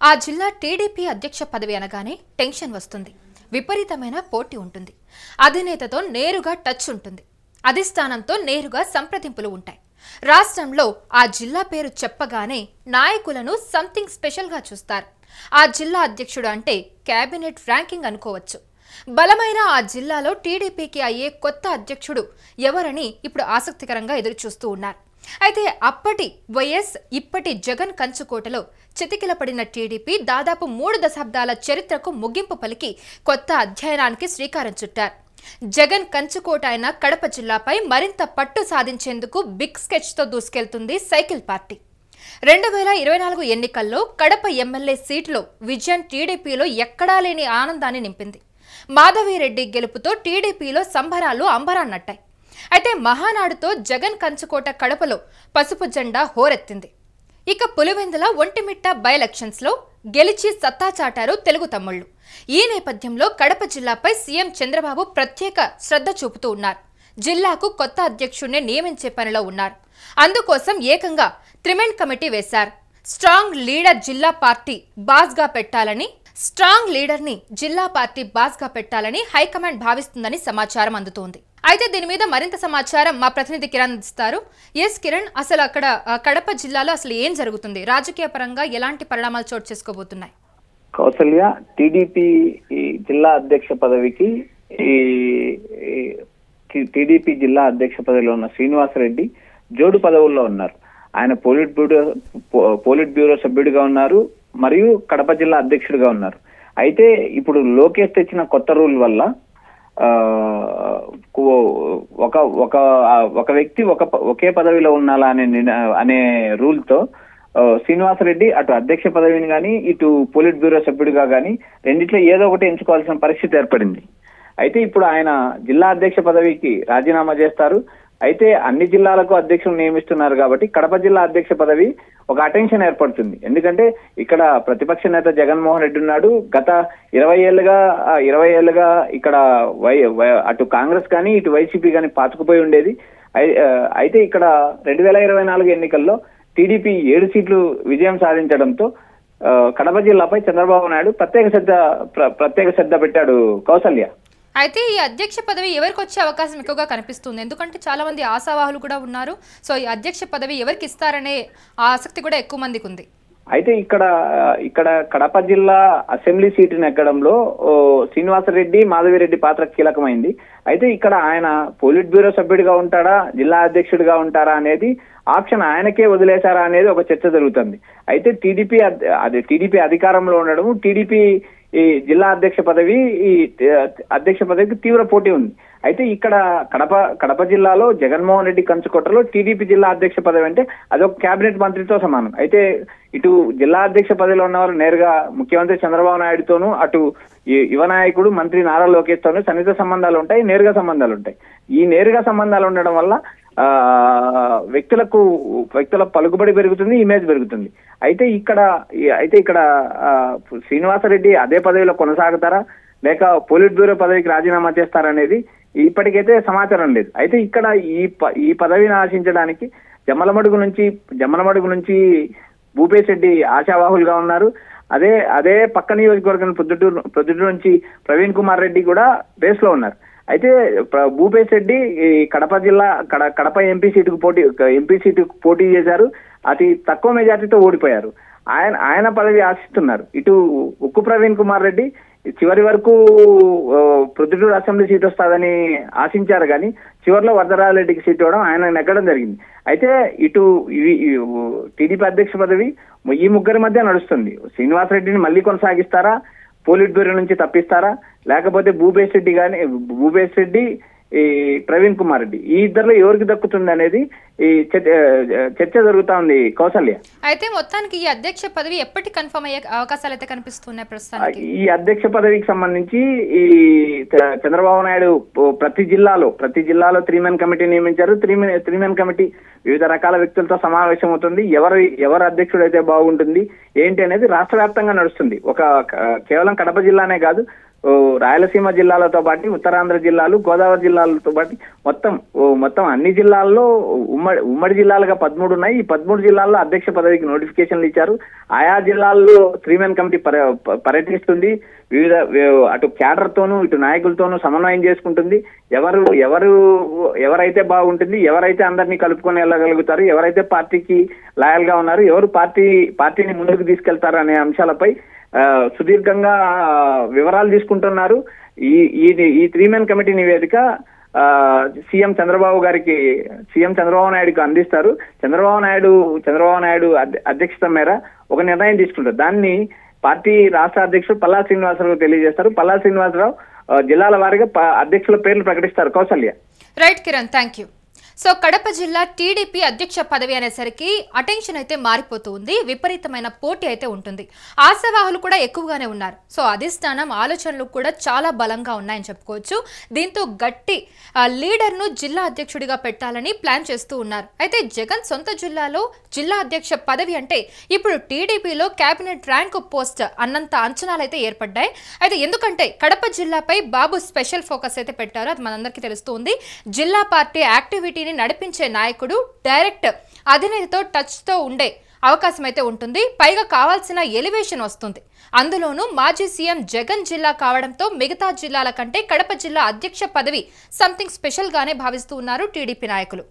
ఆ జిల్లా టీడీపీ అధ్యక్ష పదవి అనగానే టెన్షన్ వస్తుంది. విపరీతమైన పోటీ ఉంటుంది. అధినేతతో నేరుగా టచ్ ఉంటుంది. అధిష్టానంతో నేరుగా సంప్రదింపులు ఉంటాయి. రాష్ట్రంలో ఆ జిల్లా పేరు చెప్పగానే నాయకులను సంథింగ్ స్పెషల్గా చూస్తారు. ఆ జిల్లా అధ్యక్షుడు అంటే క్యాబినెట్ ర్యాంకింగ్ అనుకోవచ్చు. బలమైన ఆ జిల్లాలో టీడీపీకి అయ్యే కొత్త అధ్యక్షుడు ఎవరని ఇప్పుడు ఆసక్తికరంగా ఎదురుచూస్తూ ఉన్నారు. అయితే అప్పటి వైఎస్ ఇప్పటి జగన్ కంచుకోటలో చితికిలపడిన టీడీపీ దాదాపు 3 దశాబ్దాల చరిత్రకు ముగింపు పలికి కొత్త అధ్యయనానికి శ్రీకారం చుట్టారు. జగన్ కంచుకోట అయిన కడప జిల్లాపై మరింత పట్టు సాధించేందుకు బిగ్ స్కెచ్తో దూసుకెళ్తుంది సైకిల్ పార్టీ. 2024 ఎన్నికల్లో కడప ఎమ్మెల్యే సీట్లో విజయం టీడీపీలో ఎక్కడా లేని ఆనందాన్ని నింపింది. మాధవిరెడ్డి గెలుపుతో టీడీపీలో సంబరాలు అంబరాన్నట్టాయి. అయితే మహానాడుతో జగన్ కంచుకోట కడపలో పసుపు జెండా హోరెత్తింది. ఇక పులివెందుల ఒంటిమిట్ట బై ఎలక్షన్స్లో గెలిచి సత్తా చాటారు తెలుగు తమ్ముళ్లు. ఈ నేపథ్యంలో కడప జిల్లాపై సీఎం చంద్రబాబు ప్రత్యేక శ్రద్ధ చూపుతూ ఉన్నారు. జిల్లాకు కొత్త అధ్యక్షుడిని నియమించే పనిలో ఉన్నారు. అందుకోసం ఏకంగా 3 కమిటీ వేశారు. స్ట్రాంగ్ లీడర్ జిల్లా పార్టీ బాస్గా పెట్టాలని హైకమాండ్ భావిస్తుందని సమాచారం అందుతోంది. అయితే దీని మీద మరింత సమాచారం మా ప్రతినిధి కిరణ్ ఇస్తారు. ఎస్ కిరణ్, అసలు అక్కడ కడప జిల్లాలో అసలు ఏం జరుగుతుంది? రాజకీయ పరంగా ఎలాంటి పరిణామాలు చోటు చేసుకోబోతున్నాయి? కౌసల్య, టీడీపీ జిల్లా అధ్యక్ష పదవికి టీడీపీ జిల్లా అధ్యక్ష పదవిలో ఉన్న శ్రీనివాసరెడ్డి జోడు పదవుల్లో ఉన్నారు. ఆయన పోలిట్ బ్యూరో సభ్యుడిగా ఉన్నారు మరియు కడప జిల్లా అధ్యక్షుడిగా ఉన్నారు. అయితే ఇప్పుడు లోకేష్ తెచ్చిన కొత్త రూల్ వల్ల ఒక వ్యక్తి ఒకే పదవిలో ఉండాలా అనే రూల్ తో శ్రీనివాసరెడ్డి అటు అధ్యక్ష పదవిని కానీ ఇటు పోలిట్ బ్యూరో సభ్యుడిగా కానీ రెండిట్లో ఏదో ఒకటి ఎంచుకోవాల్సిన పరిస్థితి ఏర్పడింది. అయితే ఇప్పుడు ఆయన జిల్లా అధ్యక్ష పదవికి రాజీనామా చేస్తారు. అయితే అన్ని జిల్లాలకు అధ్యక్షులు నియమిస్తున్నారు కాబట్టి కడప జిల్లా అధ్యక్ష పదవి ఒక అటెన్షన్ ఏర్పడుతుంది. ఎందుకంటే ఇక్కడ ప్రతిపక్ష నేత జగన్మోహన్ రెడ్డి ఉన్నాడు. గత 20 ఏళ్లుగా ఇక్కడ అటు కాంగ్రెస్ కానీ ఇటు వైసీపీ కానీ పాతుకుపోయి ఉండేది. అయితే ఇక్కడ 2024 ఎన్నికల్లో టీడీపీ 7 సీట్లు విజయం సాధించడంతో కడప జిల్లాపై చంద్రబాబు నాయుడు ప్రత్యేక శ్రద్ధ పెట్టాడు. కౌసల్య, అయితే ఈ అధ్యక్ష పదవి ఎవరికి వచ్చే అవకాశం ఎక్కువగా కనిపిస్తుంది? ఎందుకంటే చాలా మంది ఆశావాహులు కూడా ఉన్నారు. సో ఈ అధ్యక్ష పదవి ఎవరికి ఇస్తారనే ఆసక్తి కూడా ఎక్కువ మందికి ఉంది. అయితే ఇక్కడ కడప జిల్లా అసెంబ్లీ సీటును ఎక్కడంలో శ్రీనివాసరెడ్డి, మాధవిరెడ్డి పాత్ర కీలకమైంది. అయితే ఇక్కడ ఆయన పోలిట్ బ్యూరో సభ్యుడిగా ఉంటాడా, జిల్లా అధ్యక్షుడిగా ఉంటారా అనేది ఆప్షన్ ఆయనకే వదిలేశారా అనేది ఒక చర్చ జరుగుతుంది. అయితే టీడీపీ అధికారంలో ఉండడం, టీడీపీ ఈ జిల్లా అధ్యక్ష పదవికి తీవ్ర పోటీ ఉంది. అయితే ఇక్కడ కడప జిల్లాలో జగన్మోహన్ రెడ్డి కంచుకోటలో టీడీపీ జిల్లా అధ్యక్ష పదవి అంటే అదొక కేబినెట్ మంత్రితో సమానం. అయితే ఇటు జిల్లా అధ్యక్ష పదవిలో ఉన్నవారు నేరుగా ముఖ్యమంత్రి చంద్రబాబు నాయుడుతోనూ, అటు యువ నాయకుడు మంత్రి నారా లోకేష్ తోనూ సన్నిహిత సంబంధాలు ఉంటాయి, నేరుగా సంబంధాలు ఉంటాయి. ఈ నేరుగా సంబంధాలు ఉండడం వల్ల వ్యక్తుల పలుకుబడి పెరుగుతుంది, ఇమేజ్ పెరుగుతుంది. అయితే ఇక్కడ శ్రీనివాసరెడ్డి అదే పదవిలో కొనసాగుతారా లేక పోలిట్ బ్యూరో పదవికి రాజీనామా చేస్తారనేది ఇప్పటికైతే సమాచారం లేదు. అయితే ఇక్కడ ఈ పదవిని ఆశించడానికి జమ్మలమడుగు నుంచి భూపేశ్ రెడ్డి ఆశావాహులుగా ఉన్నారు. అదే పక్క నియోజకవర్గం ప్రొద్దుటూరు నుంచి ప్రవీణ్ కుమార్ రెడ్డి కూడా రేస్ లో ఉన్నారు. అయితే భూపేశ్ రెడ్డి కడప ఎంపీ సీటుకు పోటీ చేశారు. అతి తక్కువ మెజార్టీతో ఓడిపోయారు. ఆయన పదవి ఆశిస్తున్నారు. ఇటు ఉక్కు ప్రవీణ్ కుమార్ రెడ్డి చివరి వరకు ప్రొద్దుటూరు అసెంబ్లీ సీట్ వస్తుందని ఆశించారు, కానీ చివరిలో వరదరాజరెడ్డికి సీట్ ఇవ్వడం, ఆయన నెగ్గడం జరిగింది. అయితే ఇటు టీడీపీ అధ్యక్ష పదవి ఈ ముగ్గురి మధ్య నడుస్తుంది. శ్రీనివాసరెడ్డిని మళ్ళీ కొనసాగిస్తారా, పోలిట్ బ్యూరో నుంచి తప్పిస్తారా, లేకపోతే భూపేశ్ రెడ్డి ఈ ప్రవీణ్ కుమార్ రెడ్డి ఈ ఇద్దరిలో ఎవరికి దక్కుతుంది అనేది ఈ చర్చ జరుగుతా ఉంది. కౌసల్య, అయితే మొత్తానికి ఈ అధ్యక్ష పదవి ఎప్పటి కన్ఫర్మ్ అయ్యే అవకాశాలు అయితే కనిపిస్తున్నాయి ప్రస్తుతానికి? ఈ అధ్యక్ష పదవికి సంబంధించి ఈ చంద్రబాబు నాయుడు ప్రతి జిల్లాలో 3 కమిటీ నియమించారు. 3 కమిటీ వివిధ రకాల వ్యక్తులతో సమావేశం అవుతుంది. ఎవరు అధ్యక్షుడు అయితే బాగుంటుంది ఏంటి అనేది రాష్ట్ర వ్యాప్తంగా నడుస్తుంది. కేవలం కడప జిల్లానే కాదు, రాయలసీమ జిల్లాలతో పాటు ఉత్తరాంధ్ర జిల్లాలు, గోదావరి జిల్లాలతో పాటు మొత్తం అన్ని జిల్లాల్లో ఉమ్మడి జిల్లాలుగా 13 ఉన్నాయి. ఈ 13 జిల్లాల్లో అధ్యక్ష పదవికి నోటిఫికేషన్లు ఇచ్చారు. ఆయా జిల్లాల్లో 3-man కమిటీ పర్యటిస్తుంది. వివిధ అటు క్యాడర్ తోనూ ఇటు నాయకులతోనూ సమన్వయం చేసుకుంటుంది. ఎవరైతే బాగుంటుంది, ఎవరైతే అందరినీ కలుపుకొని వెళ్ళగలుగుతారు, ఎవరైతే పార్టీకి లాయల్ గా ఉన్నారు, ఎవరు పార్టీని ముందుకు తీసుకెళ్తారు అనే అంశాలపై సుదీర్ఘంగా వివరాలు తీసుకుంటున్నారు. ఈ 3-man కమిటీ నివేదిక సీఎం చంద్రబాబు నాయుడుకి అందిస్తారు. చంద్రబాబు నాయుడు అధ్యక్షత మేర ఒక నిర్ణయం తీసుకుంటారు. దాన్ని పార్టీ రాష్ట్ర అధ్యక్షుడు పల్లా శ్రీనివాసరావు తెలియజేస్తారు. పల్లా శ్రీనివాసరావు జిల్లాల వారీగా అధ్యక్షుల పేర్లు ప్రకటిస్తారు. Kausalya. Right Kiran, thank you. So Kadapa జిల్లా టీడీపీ అధ్యక్ష పదవి అనేసరికి అటెన్షన్ అయితే మారిపోతూ ఉంది. విపరీతమైన పోటీ అయితే ఉంటుంది. ఆశావాహులు కూడా ఎక్కువగానే ఉన్నారు. సో అధిష్టానం ఆలోచనలు కూడా చాలా బలంగా ఉన్నాయని చెప్పుకోవచ్చు. దీంతో గట్టి లీడర్ను జిల్లా అధ్యక్షుడిగా పెట్టాలని ప్లాన్ చేస్తూ ఉన్నారు. అయితే జగన్ సొంత జిల్లాలో జిల్లా అధ్యక్ష పదవి అంటే ఇప్పుడు టీడీపీలో కేబినెట్ ర్యాంకు పోస్ట్ అన్నంత అంచనాలు అయితే ఏర్పడ్డాయి. అయితే ఎందుకంటే కడప జిల్లాపై బాబు స్పెషల్ ఫోకస్ అయితే పెట్టారు. అది మనందరికీ తెలుస్తుంది. జిల్లా పార్టీ యాక్టివిటీ నడిపించే నాయకుడు డైరెక్ట్ అధినేతతో టచ్ తో ఉండే అవకాశం అయితే ఉంటుంది. పైగా కావాల్సిన ఎలివేషన్ వస్తుంది. అందులోనూ మాజీ సీఎం జగన్ జిల్లా కావడంతో మిగతా జిల్లాల కంటే కడప జిల్లా అధ్యక్ష పదవి సంథింగ్ స్పెషల్ గానే భావిస్తూ ఉన్నారు టీడీపీ నాయకులు.